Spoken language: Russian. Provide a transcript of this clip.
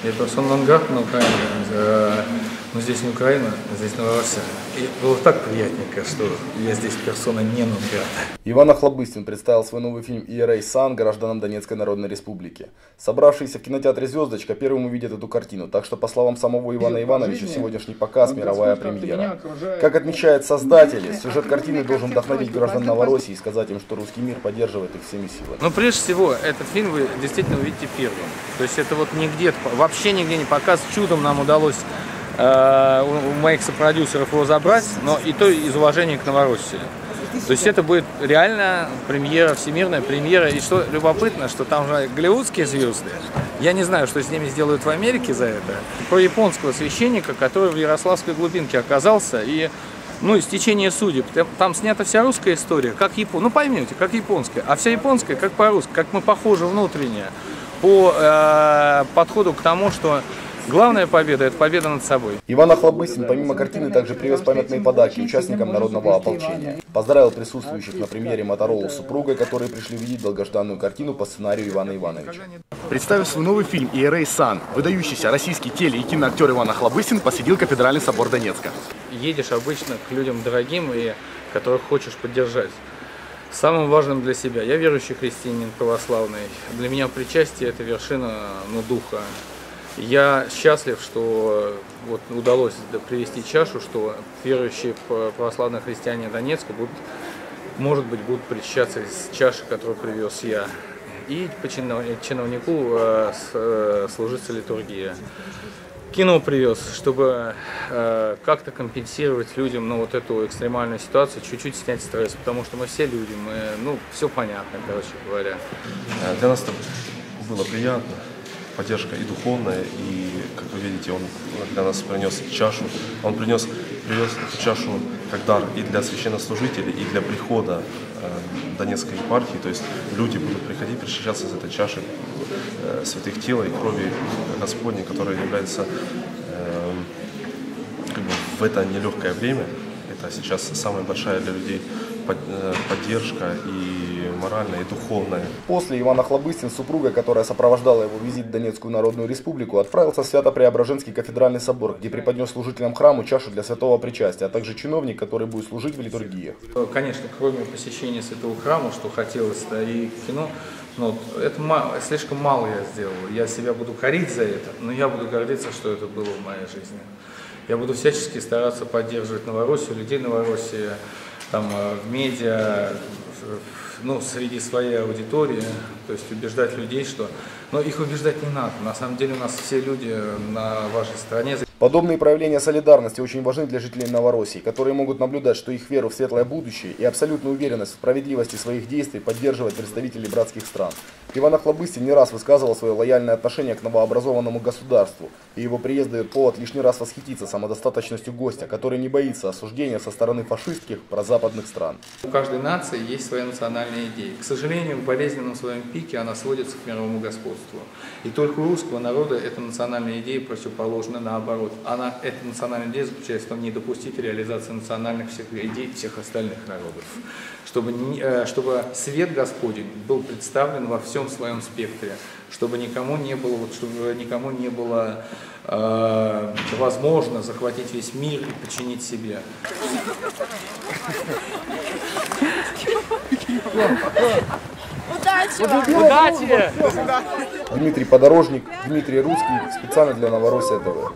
Я персона нон-грата на Украине, но здесь не Украина, здесь Новороссия. И было так приятненько, что я здесь персона не нон-грата. Иван Охлобыстин представил свой новый фильм «ERA Sun» гражданам Донецкой Народной Республики. Собравшиеся в кинотеатре «Звездочка» первым увидят эту картину, так что, по словам самого Ивана Ивановича, сегодняшний показ – мировая премьера. Как отмечают создатели, сюжет картины должен вдохновить граждан Новороссии и сказать им, что русский мир поддерживает их всеми силами. Но прежде всего, этот фильм вы действительно увидите первым. То есть это вот нигде, вообще нигде не показ. Чудом нам удалось у моих сопродюсеров его забрать, но и то из уважения к Новороссии. То есть это будет реально премьера, всемирная премьера. И что любопытно, что там же голливудские звезды. Я не знаю, что с ними сделают в Америке за это. Про японского священника, который в Ярославской глубинке оказался, и из течения судеб. Там снята вся русская история, как ну поймете, как японская, а вся японская, как по-русски, как мы похожи внутренне по подходу к тому, что главная победа – это победа над собой. Иван Охлобыстин помимо картины также привез памятные подарки участникам народного ополчения. Поздравил присутствующих на премьере Моторолу с супругой, которые пришли видеть долгожданную картину по сценарию Ивана Ивановича. Представив свой новый фильм «ERA Sun», выдающийся российский теле- и киноактер Иван Охлобыстин посетил Кафедральный собор Донецка. Едешь обычно к людям дорогим и которых хочешь поддержать. Самым важным для себя. Я верующий христианин православный. Для меня причастие – это вершина духа. Я счастлив, что вот удалось привести чашу, что верующие православные христиане Донецка будут причащаться из чаши, которую привез я. И по чиновнику служится литургия. Кино привез, чтобы как-то компенсировать людям вот эту экстремальную ситуацию, чуть-чуть снять стресс, потому что мы все люди, все понятно, короче говоря. Для нас это было приятно. Поддержка и духовная, и, как вы видите, он для нас принес чашу. Он привез эту чашу как дар и для священнослужителей, и для прихода Донецкой епархии. То есть люди будут приходить, причащаться из этой чаши святых тела и крови Господней, которая является в это нелегкое время. Это сейчас самая большая для людей поддержка и моральная, и духовная. После Иван Охлобыстин с супругой, которая сопровождала его визит в Донецкую Народную Республику, отправился в Свято-Преображенский кафедральный собор, где преподнес служителям храму чашу для святого причастия, а также чиновник, который будет служить в литургии. Конечно, кроме посещения святого храма, что хотелось, и кино, это слишком мало я сделал. Я себя буду корить за это, но я буду гордиться, что это было в моей жизни. Я буду всячески стараться поддерживать Новороссию, людей Новороссии, в медиа, среди своей аудитории, то есть убеждать людей, что... Но их убеждать не надо, на самом деле у нас все люди на вашей стороне. Подобные проявления солидарности очень важны для жителей Новороссии, которые могут наблюдать, что их веру в светлое будущее и абсолютную уверенность в справедливости своих действий поддерживают представители братских стран. Иван Охлобыстин не раз высказывал свое лояльное отношение к новообразованному государству, и его приезд дает повод лишний раз восхититься самодостаточностью гостя, который не боится осуждения со стороны фашистских прозападных стран. У каждой нации есть своя национальная идея. К сожалению, в болезненном своем пике она сводится к мировому господству. И только у русского народа эта национальная идея противоположна наоборот. Эта национальная идея заключается в том, не допустить реализации национальных всех идей всех остальных народов. Чтобы свет Господень был представлен во всем своем спектре, чтобы никому не было возможно захватить весь мир и подчинить себе. Удачи! Дмитрий Подорожник, Дмитрий Русский, специально для Новороссия ТВ.